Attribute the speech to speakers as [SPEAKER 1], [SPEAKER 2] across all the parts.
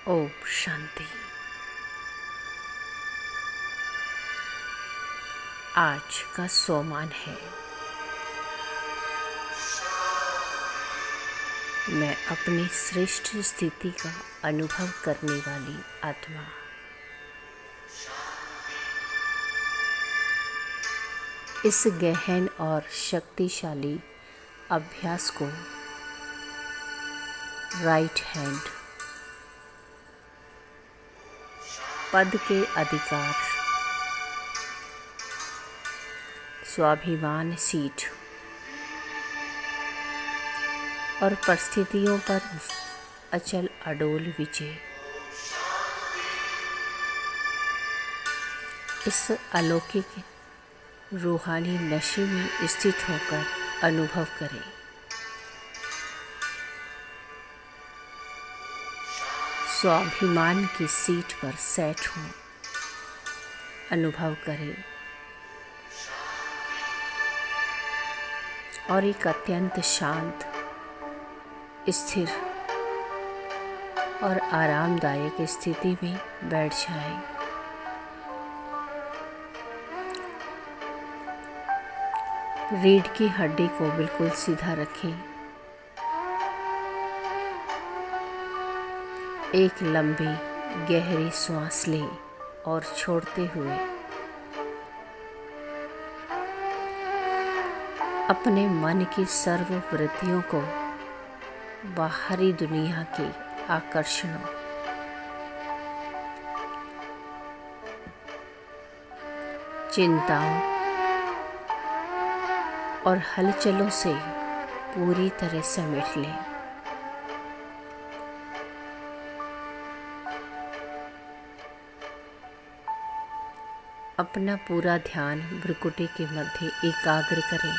[SPEAKER 1] ओम शांति। आज का सोमान है, मैं अपनी श्रेष्ठ स्थिति का अनुभव करने वाली आत्मा। इस गहन और शक्तिशाली अभ्यास को राइट हैंड पद के अधिकार, स्वाभिमान सीट और परिस्थितियों पर अचल अडोल विजय, इस अलौकिक रूहानी नशे में स्थित होकर अनुभव करें। स्वाभिमान की सीट पर सेट हो, अनुभव करें और एक अत्यंत शांत, स्थिर और आरामदायक स्थिति में बैठ जाएं। रीढ़ की हड्डी को बिल्कुल सीधा रखें। एक लंबी गहरी सांस लें और छोड़ते हुए अपने मन की सर्व वृत्तियों को बाहरी दुनिया के आकर्षणों, चिंताओं और हलचलों से पूरी तरह समेट लें। अपना पूरा ध्यान भ्रुकुटी के मध्य एकाग्र करें।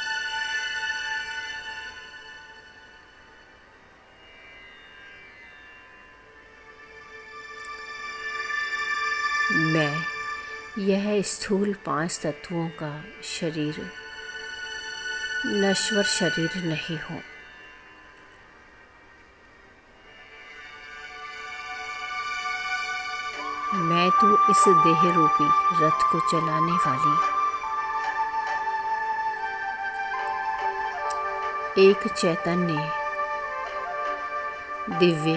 [SPEAKER 1] मैं यह स्थूल 5 तत्वों का शरीर, नश्वर शरीर नहीं हूँ। मैं तो इस देह रूपी रथ को चलाने वाली एक चैतन्य, दिव्य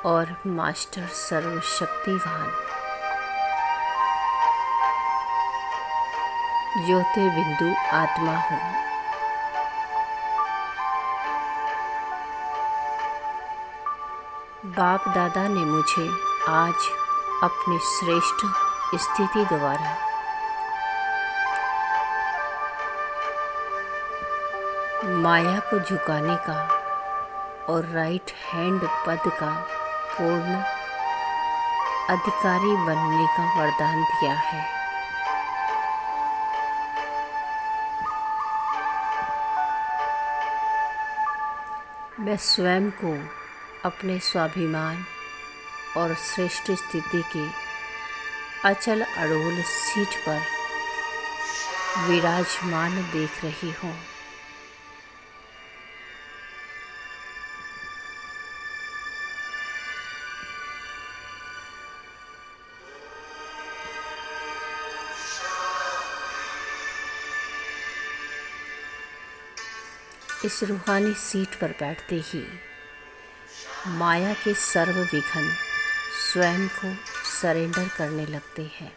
[SPEAKER 1] और मास्टर सर्वशक्तिवान ज्योतिर्बिंदु आत्मा हूँ। बाप दादा ने मुझे आज अपनी श्रेष्ठ स्थिति द्वारा माया को झुकाने का और राइट हैंड पद का पूर्ण अधिकारी बनने का वरदान दिया है। मैं स्वयं को अपने स्वाभिमान और श्रेष्ठ स्थिति की अचल अड़ोल सीट पर विराजमान देख रही हूँ। इस रूहानी सीट पर बैठते ही माया के सर्व विघ्न स्वयं को सरेंडर करने लगते हैं।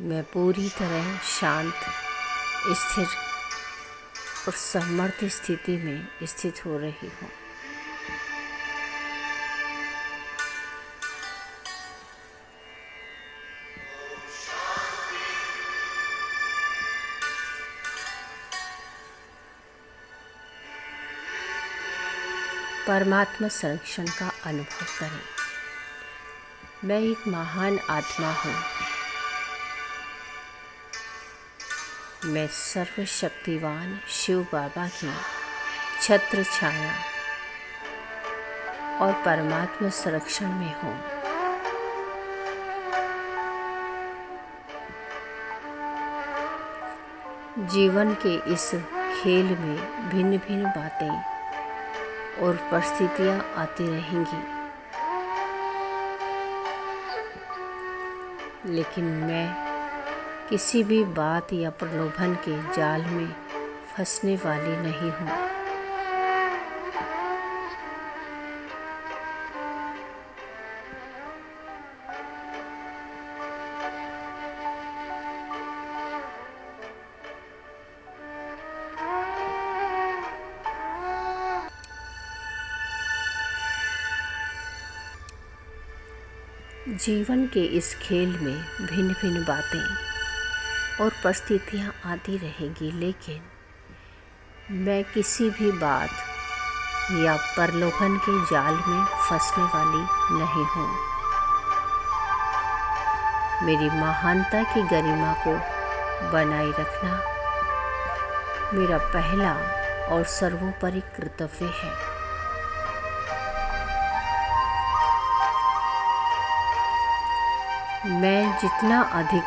[SPEAKER 1] मैं पूरी तरह शांत, स्थिर और समर्थ स्थिति में स्थित हो रही हूँ। परमात्मा संरक्षण का अनुभव करें। मैं एक महान आत्मा हूँ। मैं सर्वशक्तिवान शिव बाबा की छत्र छाया और परमात्मा संरक्षण में हूँ। जीवन के इस खेल में भिन्न भिन्न बातें और परिस्थितियाँ आती रहेंगी, लेकिन मैं किसी भी बात या प्रलोभन के जाल में फंसने वाली नहीं हूँ। जीवन के इस खेल में भिन्न भिन्न बातें और परिस्थितियाँ आती रहेंगी, लेकिन मैं किसी भी बात या प्रलोभन के जाल में फंसने वाली नहीं हूँ। मेरी महानता की गरिमा को बनाए रखना मेरा पहला और सर्वोपरि कर्तव्य है। मैं जितना अधिक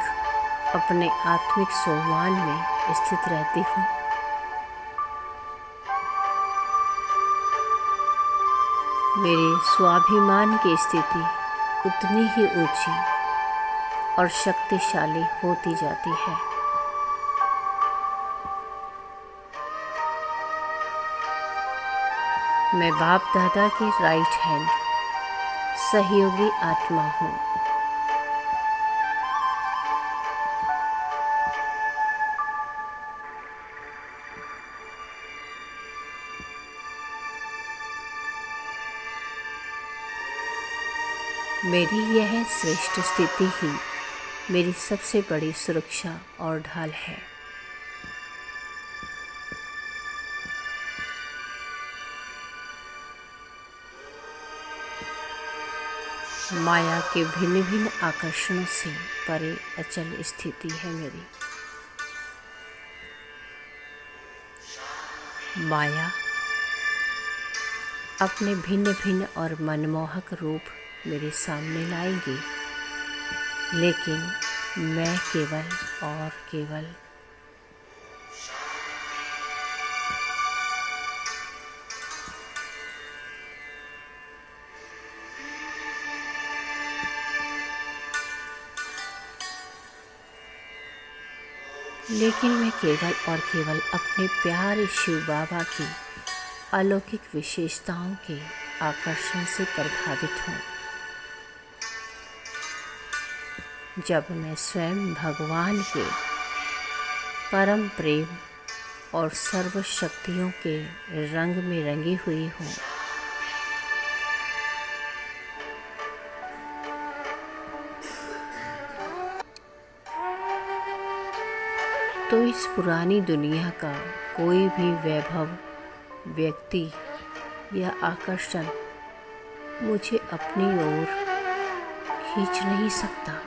[SPEAKER 1] अपने आत्मिक सम्मान में स्थित रहती हूँ, मेरे स्वाभिमान की स्थिति उतनी ही ऊंची और शक्तिशाली होती जाती है। मैं बाप दादा की राइट हैंड सहयोगी आत्मा हूँ। मेरी यह श्रेष्ठ स्थिति ही मेरी सबसे बड़ी सुरक्षा और ढाल है। माया के भिन्न भिन्न आकर्षणों से परे अचल स्थिति है मेरी। माया अपने भिन्न भिन्न और मनमोहक रूप मेरे सामने लाएंगी, लेकिन मैं केवल और केवल और केवल अपने प्यारे शिव बाबा की अलौकिक विशेषताओं के आकर्षण से प्रभावित हूँ। जब मैं स्वयं भगवान के परम प्रेम और सर्व शक्तियों के रंग में रंगी हुई हूँ, तो इस पुरानी दुनिया का कोई भी वैभव, व्यक्ति या आकर्षण मुझे अपनी ओर खींच नहीं सकता।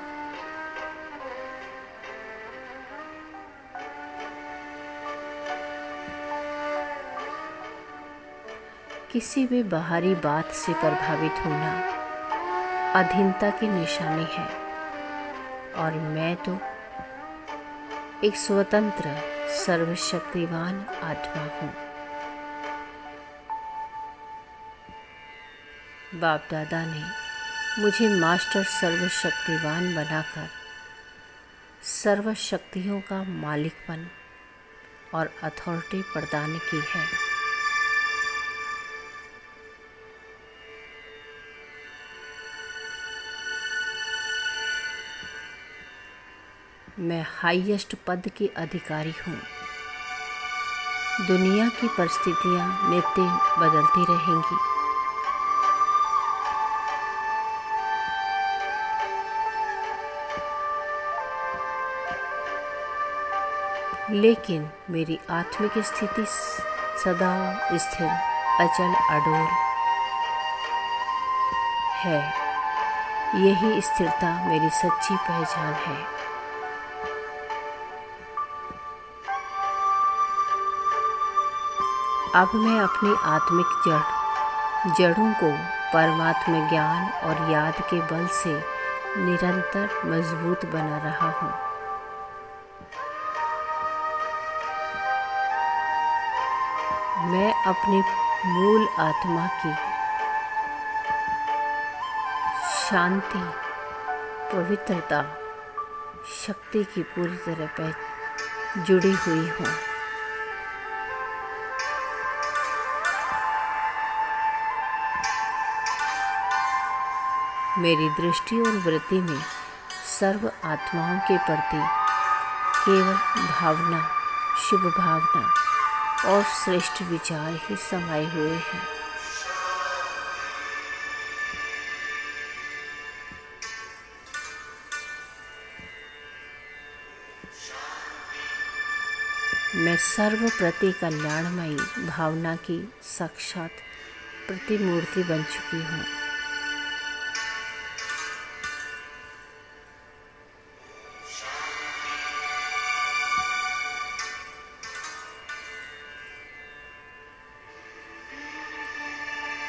[SPEAKER 1] किसी भी बाहरी बात से प्रभावित होना अधीनता की निशानी है, और मैं तो एक स्वतंत्र सर्वशक्तिवान आत्मा हूँ। बाप दादा ने मुझे मास्टर सर्वशक्तिवान बनाकर सर्व शक्तियों का मालिकपन और अथॉरिटी प्रदान की है। मैं हाईएस्ट पद की अधिकारी हूँ। दुनिया की परिस्थितियाँ नित्य बदलती रहेंगी, लेकिन मेरी आत्मिक स्थिति सदा स्थिर, अचल, अडोल है। यही स्थिरता मेरी सच्ची पहचान है। अब मैं अपनी आत्मिक जड़ों को परमात्मा ज्ञान और याद के बल से निरंतर मजबूत बना रहा हूँ। अपनी मूल आत्मा की शांति, पवित्रता, शक्ति की पूरी तरह जुड़ी हुई हूँ। मेरी दृष्टि और वृत्ति में सर्व आत्माओं के प्रति केवल भावना, शुभ भावना और श्रेष्ठ विचार ही समाये हुए हैं। मैं सर्व प्रति कल्याणमयी भावना की साक्षात प्रतिमूर्ति बन चुकी हूँ।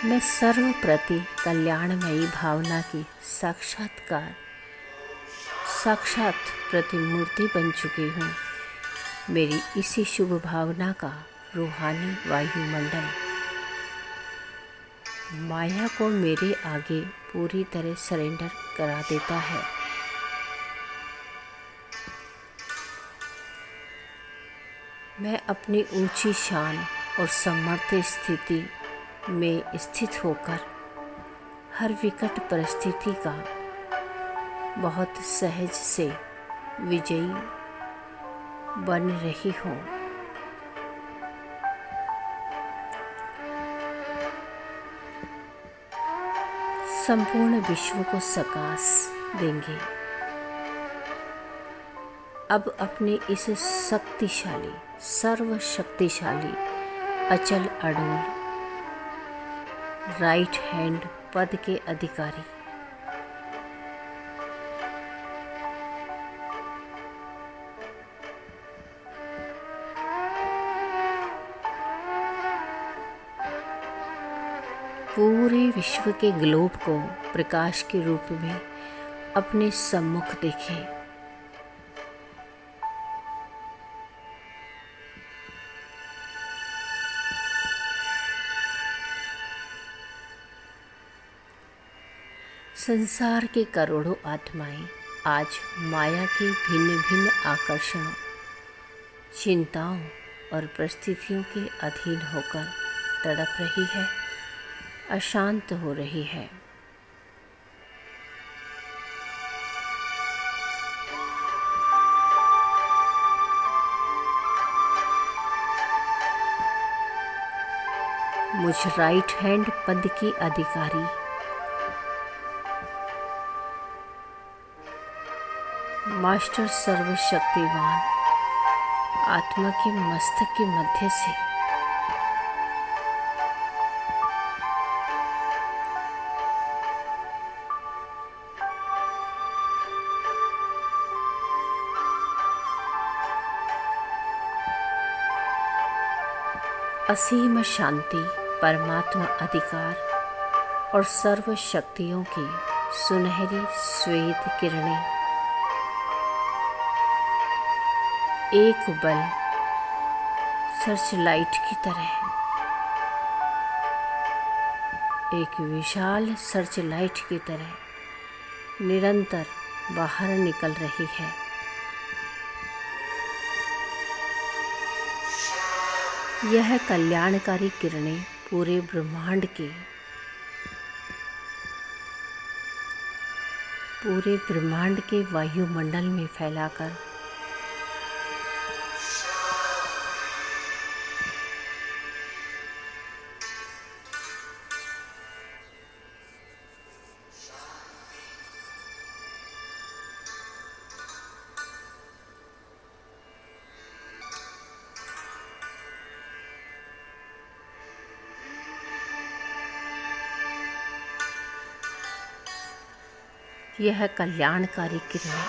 [SPEAKER 1] मैं सर्व प्रति कल्याणमयी भावना की साक्षात प्रतिमूर्ति बन चुकी हूँ। मेरी इसी शुभ भावना का रूहानी वायुमंडल माया को मेरे आगे पूरी तरह सरेंडर करा देता है। मैं अपनी ऊंची शान और समर्थ स्थिति में स्थित होकर हर विकट परिस्थिति का बहुत सहज से विजयी बन रही हूँ। संपूर्ण विश्व को सकाश देंगे। अब अपने इस शक्तिशाली, सर्वशक्तिशाली, अचल अडोल राइट हैंड पद के अधिकारी पूरे विश्व के ग्लोब को प्रकाश के रूप में अपने सम्मुख देखें। संसार के करोड़ों आत्माएं आज माया के भिन्न भिन्न आकर्षणों, चिंताओं और परिस्थितियों के अधीन होकर तड़प रही है, अशांत हो रही है। मुझ राइट हैंड पद की अधिकारी मास्टर सर्वशक्तिवान आत्मा के मस्तक के मध्य से असीम शांति, परमात्मा अधिकार और सर्व शक्तियों की सुनहरी श्वेत किरणें एक बल सर्च लाइट की तरह, एक विशाल सर्च लाइट की तरह निरंतर बाहर निकल रही है। यह कल्याणकारी किरणें पूरे ब्रह्मांड के वायुमंडल में फैलाकर यह कल्याणकारी किरणें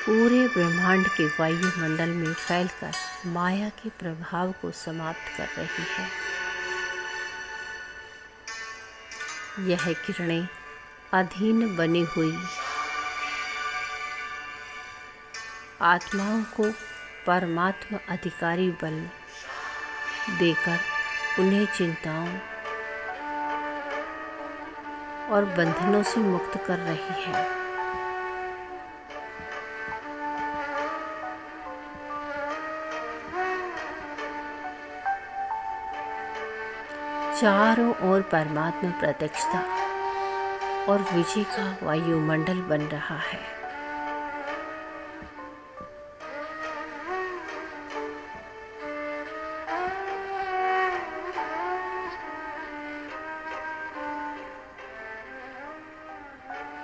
[SPEAKER 1] पूरे ब्रह्मांड के वायुमंडल में फैलकर माया के प्रभाव को समाप्त कर रही है। यह किरणें अधीन बनी हुई आत्माओं को परमात्मा अधिकारी बल देकर उन्हें चिंताओं और बंधनों से मुक्त कर रही है। चारों ओर परमात्मा प्रत्यक्षता और विजय का वायुमंडल बन रहा है।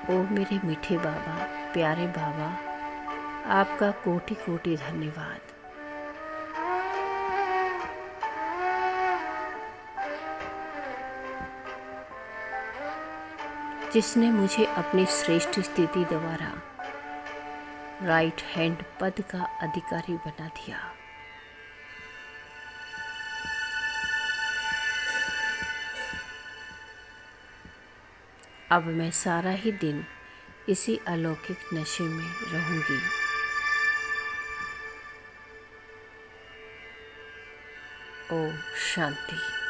[SPEAKER 1] ओ मेरे मीठे बाबा, प्यारे बाबा, आपका कोटि कोटि धन्यवाद। जिसने मुझे अपनी श्रेष्ठ स्थिति द्वारा राइट हैंड पद का अधिकारी बना दिया। अब मैं सारा ही दिन इसी अलौकिक नशे में रहूंगी। ओम शांति।